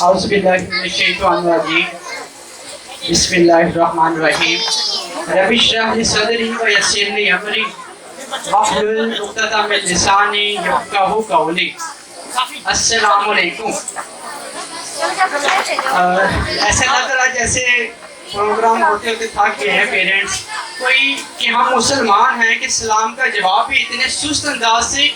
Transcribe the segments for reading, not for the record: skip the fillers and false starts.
اعوذ باللہ من الشیطان الرجیم بسم اللہ الرحمن الرحیم رب اشرح لی صدری ویسر لی امری واحلل عقدۃ من لسانی یفقہوا قولی. السلام علیکم. ایسا لگ رہا جیسے پروگرام ہوتے ہوتے تھک گئے ہیں پیرنٹس کوئی کہ ہم مسلمان ہیں کہ اسلام کا جواب بھی اتنے سست انداز سے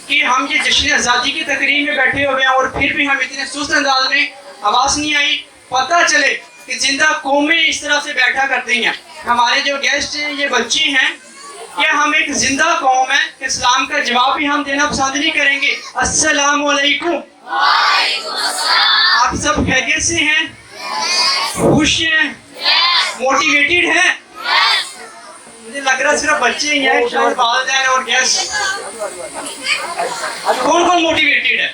کہ ہم یہ جشن آزادی کی تقریب میں بیٹھے ہوئے ہیں اور پھر بھی ہم اتنے سست انداز میں آواز نہیں آئی. پتہ چلے کہ زندہ قومیں اس طرح سے بیٹھا کرتی ہیں. ہمارے جو گیسٹ ہیں یہ بچے ہیں کہ ہم ایک زندہ قوم ہیں کہ اسلام کا جواب بھی ہم دینا پسند نہیں کریں گے. السلام علیکم. آپ سب خیریت سے ہیں؟ خوش ہیں؟ موٹیویٹڈ ہیں؟ مجھے لگ رہا صرف بچے ہی ہیں شاید والدین اور گیسٹ. کون کون موٹیویٹڈ ہے؟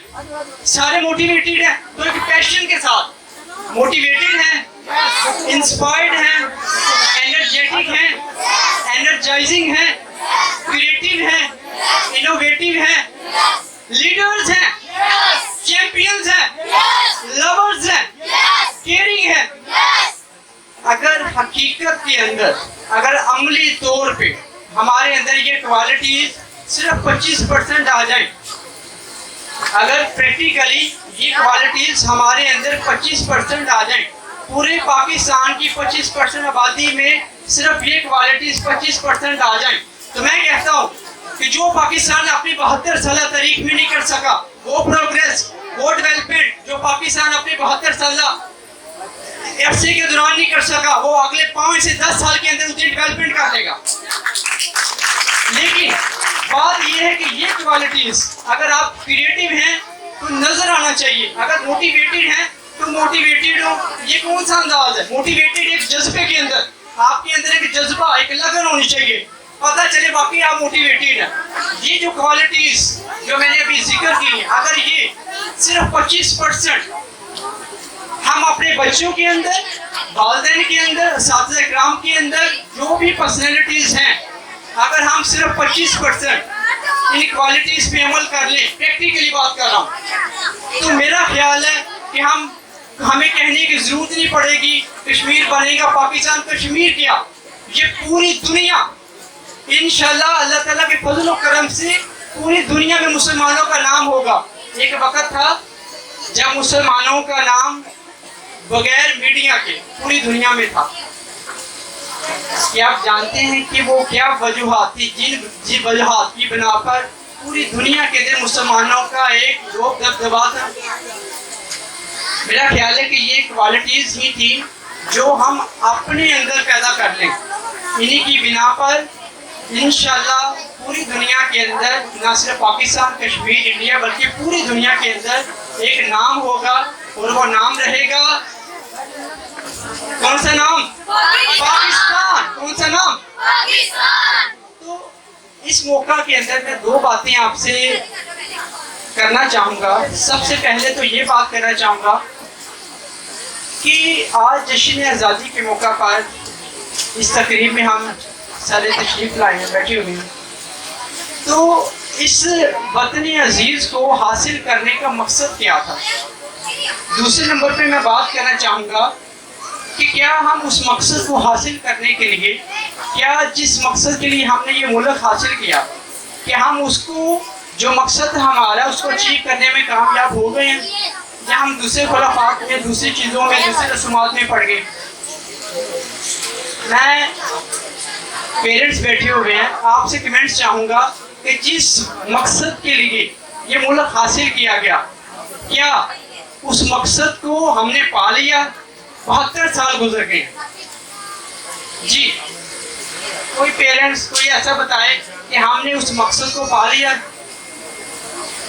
سارے موٹیویٹڈ ہیں تو ایک پیشن کے ساتھ موٹیویٹڈ ہیں, انسپائرڈ ہیں, انرجیٹک ہیں, انرجائزنگ ہیں, کریٹیو ہیں, انوویٹیو ہیں, لیڈرز ہیں, چیمپئنز ہیں, لورز ہیں, کیئرنگ ہیں. اگر حقیقت کے اندر اگر عملی طور پہ ہمارے اندر یہ کوالٹیز صرف 25% آ جائیں, اگر پریکٹیکلی یہ کوالٹیز ہمارے اندر 25% آ جائیں, پورے پاکستان کی 25% آبادی میں صرف یہ کوالٹیز 25% آ جائیں, تو میں کہتا ہوں کہ جو پاکستان اپنی 72 سالہ تاریخ میں نہیں کر سکا وہ پروگریس, وہ ڈیولپمنٹ جو پاکستان اپنی 72 سالہ عرصے کے دوران نہیں کر سکا, وہ اگلے 5 سے 10 سال کے اندر اسے ڈیولپمنٹ کر دے گا. لیکن بات یہ ہے کہ یہ کوالٹیز اگر آپ کریٹیو ہیں تو نظر آنا چاہیے, اگر موٹیویٹڈ ہیں تو موٹیویٹڈ ہو. یہ کون سا انداز ہے؟ موٹیویٹڈ ایک جذبے کے اندر, آپ کے اندر ایک جذبہ, ایک لگن ہونی چاہیے, پتہ چلے باقی آپ موٹیویٹڈ ہیں. یہ جو کوالٹیز جو میں نے ابھی ذکر کی ہیں, اگر یہ صرف 25% ہم اپنے بچوں کے اندر, والدین کے اندر, اساتذہ کرام کے اندر, جو بھی پرسنالٹیز ہیں, اگر ہم صرف 25% ان کوالٹیز پہ عمل کر لیں, پریکٹیکلی بات کر رہا ہوں, تو میرا خیال ہے کہ ہمیں کہنے کی ضرورت نہیں پڑے گی کشمیر بنے گا پاکستان. کشمیر کیا, یہ پوری دنیا انشاءاللہ اللہ تعالیٰ کے فضل و کرم سے پوری دنیا میں مسلمانوں کا نام ہوگا. ایک وقت تھا جب مسلمانوں کا نام بغیر میڈیا کے پوری دنیا میں تھا. کیا آپ جانتے ہیں کہ وہ کیا وجوہات تھی جن وجوہات کی بنا پر پوری دنیا کے اندر مسلمانوں کا ایک روب دبدبا تھا؟ میرا خیال ہے کہ یہ کوالٹیز ہی تھی جو ہم اپنے اندر پیدا کر لیں. انہی کی بنا پر انشاءاللہ پوری دنیا کے اندر نہ صرف پاکستان, کشمیر, انڈیا بلکہ پوری دنیا کے اندر ایک نام ہوگا, اور وہ نام رہے گا کون سا نام؟ پاکستان. کون سا نام؟ پاکستان. تو اس موقع کے اندر میں 2 باتیں آپ سے کرنا چاہوں گا. سب سے پہلے تو یہ بات کرنا چاہوں گا کہ آج جشن آزادی کے موقع پر اس تقریب میں ہم سارے تشریف لائے ہیں, بیٹھے ہوئے ہیں, تو اس وطن عزیز کو حاصل کرنے کا مقصد کیا تھا؟ دوسرے نمبر پہ میں بات کرنا چاہوں گا کہ کیا ہم اس مقصد کو حاصل کرنے کے لیے, کیا جس مقصد کے لیے ہم نے یہ ملک حاصل کیا, کہ ہم اس کو جو مقصد ہمارا اس کو اچیو کرنے میں کامیاب ہو گئے ہیں, یا ہم دوسرے خلافات میں, دوسری چیزوں میں, دوسرے رسومات میں پڑ گئے. میں پیرنٹس بیٹھے ہوئے ہیں, آپ سے کمنٹس چاہوں گا کہ جس مقصد کے لیے یہ ملک حاصل کیا گیا, کیا اس مقصد کو ہم نے پا لیا؟ 72 سال گزر گئے. جی کوئی پیرنٹس کوئی ایسا بتائے کہ ہم نے اس مقصد کو پا لیا؟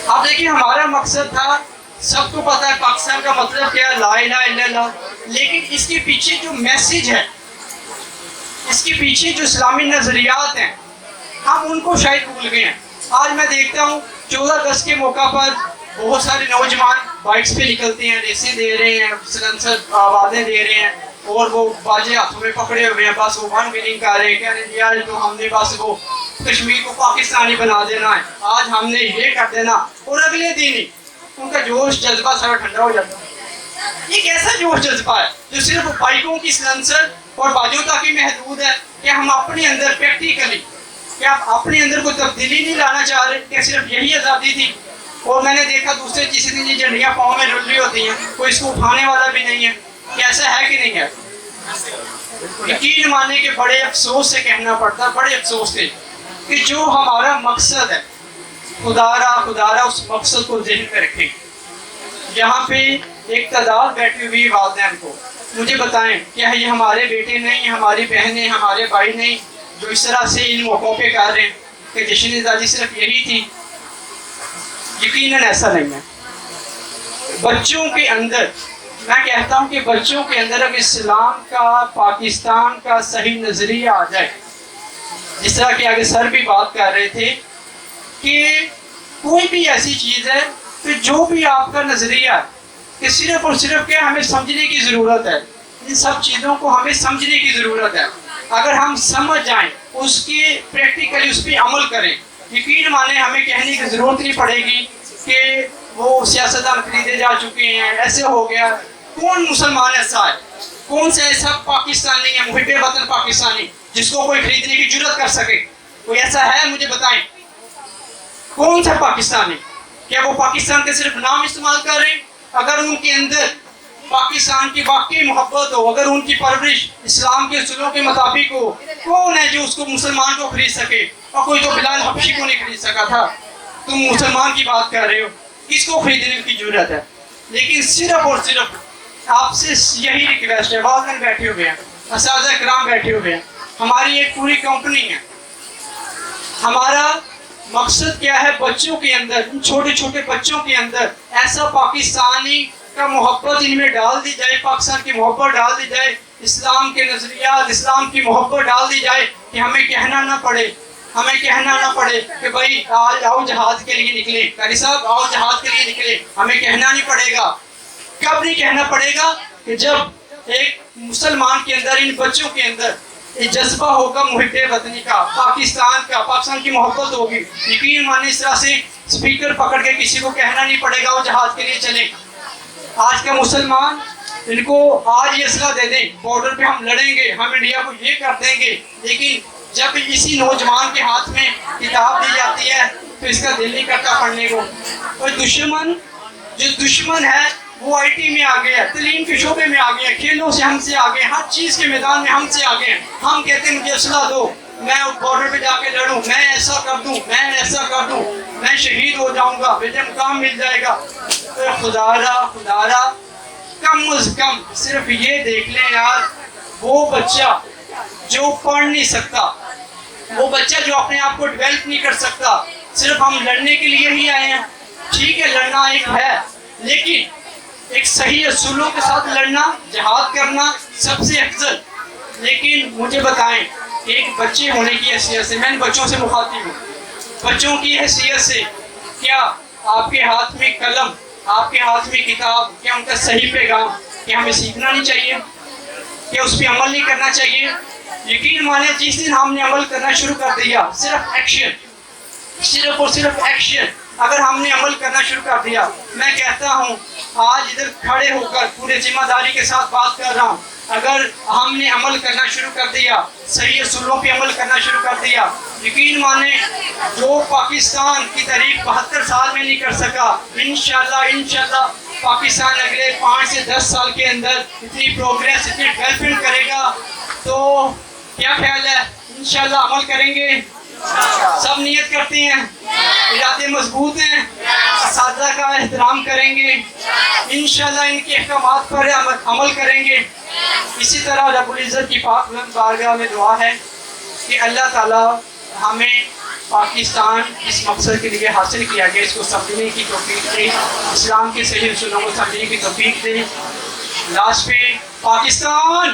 آپ دیکھیں ہمارا مقصد تھا, سب کو پتا ہے پاکستان کا مطلب کیا, لا الہ الا اللہ, لیکن اس کے پیچھے جو میسج ہے, اس کے پیچھے جو اسلامی نظریات ہیں, ہم ان کو شاید بھول گئے ہیں. آج میں دیکھتا ہوں 14 اگست کے موقع پر بہت سارے نوجوان بائکس پہ نکلتے ہیں, ریسیں دے رہے ہیں, سلنسر آوازیں دے رہے ہیں, اور وہ باجے ہاتھوں میں پکڑے ہوئے ہیں, بس وہ ون ویلنگ کر رہے ہیں, کہہ رہے ہیں یار تو ہم نے بس وہ کشمیر کو پاکستانی بنا دینا ہے, آج ہم نے یہ کر دینا, اور اگلے دن ہی ان کا جوش جذبہ سارا ٹھنڈا ہو جاتا ہے. یہ کیسا جوش جذبہ ہے جو صرف بائکوں کی سلنسر اور بازوں تک ہی محدود ہے؟ کہ ہم اپنے اندر پریکٹیکلی کہ آپ اپنے اندر کوئی تبدیلی نہیں لانا چاہ رہے کہ صرف یہی آزادی تھی؟ اور میں نے دیکھا دوسرے کسی دن یہ جھنڈیاں پاؤں میں رل رہی ہوتی ہیں، کوئی اس کو اٹھانے والا بھی نہیں ہے. کہ ایسا ہے کہ نہیں ہے؟ یقین ماننے کے بڑے افسوس سے کہنا پڑتا، بڑے افسوس سے، کہ جو ہمارا مقصد ہے خدا را اس مقصد کو ذہن میں رکھیں. یہاں پہ ایک تعداد بیٹھی ہوئی والدین کو مجھے بتائیں، کیا یہ ہمارے بیٹے نہیں، ہماری بہنیں، ہمارے بھائی نہیں جو اس طرح سے ان موقعوں پہ کر رہے ہیں کہ جشن آزادی صرف یہی تھی؟ یقیناً ایسا نہیں ہے. بچوں کے اندر، میں کہتا ہوں کہ بچوں کے اندر اب اسلام کا، پاکستان کا صحیح نظریہ آ جائے، جس طرح کہ آگے سر بھی بات کر رہے تھے کہ کوئی بھی ایسی چیز ہے کہ جو بھی آپ کا نظریہ ہے کہ صرف اور صرف کہ ہمیں سمجھنے کی ضرورت ہے، ان سب چیزوں کو ہمیں سمجھنے کی ضرورت ہے. اگر ہم سمجھ جائیں، اس کی پریکٹیکلی اس پہ عمل کریں، یقین مانیں ہمیں کہنے کی ضرورت نہیں پڑے گی کہ وہ سیاستدان خریدے جا چکے ہیں، ایسے ہو گیا. کون مسلمان ایسا ہے، کون سا ایسا پاکستانی ہے، محب وطن پاکستانی، جس کو کوئی خریدنے کی جرت کر سکے؟ کوئی ایسا ہے؟ مجھے بتائیں کون سا پاکستانی؟ کیا وہ پاکستان کے صرف نام استعمال کر رہے ہیں؟ اگر ان کے اندر پاکستان کی واقعی محبت ہو، اگر ان کی پرورش اسلام کے اصولوں کے مطابق ہو، کون ہے جو اس کو مسلمان کو خرید سکے؟ اور کوئی تو بلال حبشی کو نہیں خرید سکا تھا، تم مسلمان کی بات کر رہے ہو، کس کو خریدنے کی ضرورت ہے؟ لیکن صرف اور صرف آپ سے یہی ریکویسٹ ہے، والدین بیٹھے ہوئے ہیں، اساتذہ کرام بیٹھے ہوئے ہیں، ہماری ایک پوری کمپنی ہے. ہمارا مقصد کیا ہے؟ بچوں کے اندر، چھوٹے چھوٹے بچوں کے اندر ایسا پاکستانی کا محبت ان میں ڈال دی جائے، پاکستان کی محبت ڈال دی جائے، اسلام کے نظریات، اسلام کی محبت ڈال دی جائے کہ ہمیں کہنا نہ پڑے کہ بھائی آج آؤ جہاد کے لیے نکلے، قاری صاحب آؤ جہاد کے لیے نکلے. ہمیں کہنا نہیں پڑے گا. کب نہیں کہنا پڑے گا؟ کہ جب ایک مسلمان کے اندر، ان بچوں کے اندر یہ جذبہ ہوگا محب وطنی کا، پاکستان کی محبت ہوگی. یقین مانے اس طرح سے سپیکر پکڑ کے کسی کو کہنا نہیں پڑے گا وہ جہاد کے لیے چلے. آج کا مسلمان، ان کو آج یہ اصلاح دے دیں، بارڈر پہ ہم لڑیں گے، ہم انڈیا کو یہ کر دیں گے، لیکن جب اسی نوجوان کے ہاتھ میں کتاب دی جاتی ہے تو اس کا دل نہیں کرتا پڑھنے کو. اور دشمن ہے وہ آئی ٹی میں آگے ہے، تعلیم کے شعبے میں آگے ہے، کھیلوں سے ہم سے آگے ہیں، ہر چیز کے میدان میں ہم سے آگے ہیں. ہم کہتے ہیں مجھے اصلاح دو، میں بارڈر پہ جا کے لڑوں، میں ایسا کر دوں، میں شہید ہو جاؤں گا، مجھے مقام مل جائے گا. خدا را کم از کم صرف یہ دیکھ لیں یار، وہ بچہ جو پڑھ نہیں سکتا، وہ بچہ جو اپنے آپ کو ڈیولپ نہیں کر سکتا، صرف ہم لڑنے کے لیے ہی آئے ہیں. ٹھیک ہے، لڑنا ایک ہے، لیکن ایک صحیح اصولوں کے ساتھ لڑنا، جہاد کرنا سب سے افضل. لیکن مجھے بتائیں، ایک بچے ہونے کی حیثیت سے، میں ان بچوں سے مخاطب ہوں، بچوں کی حیثیت سے کیا آپ کے ہاتھ میں قلم، آپ کے ہاتھ میں کتاب، کیا ان کا صحیح پیغام، کیا ہمیں سیکھنا نہیں چاہیے؟ کیا اس پہ عمل نہیں کرنا چاہیے؟ یقین مانے جس دن ہم نے عمل کرنا شروع کر دیا، صرف اور صرف ایکشن، اگر ہم نے عمل کرنا شروع کر دیا، میں کہتا ہوں آج ادھر کھڑے ہو کر پورے ذمہ داری کے ساتھ بات کر رہا ہوں، اگر ہم نے عمل کرنا شروع کر دیا، صحیح اصولوں پہ عمل کرنا شروع کر دیا، یقین مانے جو پاکستان کی تعریف 72 سال میں نہیں کر سکا، انشاءاللہ پاکستان اگلے 5 سے 10 سال کے اندر اتنی پروگریس، اتنی ڈیولپمنٹ کرے گا. تو کیا خیال ہے؟ انشاءاللہ عمل کریں گے؟ سب نیت کرتے ہیں، ارادے مضبوط ہیں، اساتذہ کا احترام کریں گے، انشاءاللہ ان کے احکامات پر عمل کریں گے. اسی طرح رب العزت کی پاک بارگاہ میں دعا ہے کہ اللہ تعالیٰ ہمیں پاکستان اس مقصد کے لیے حاصل کیا گیا، اس کو سمجھنے کی توفیق دے، اسلام کے صحیح اصولوں کو سمجھنے کی توفیق دے. لاسٹ پہ پاکستان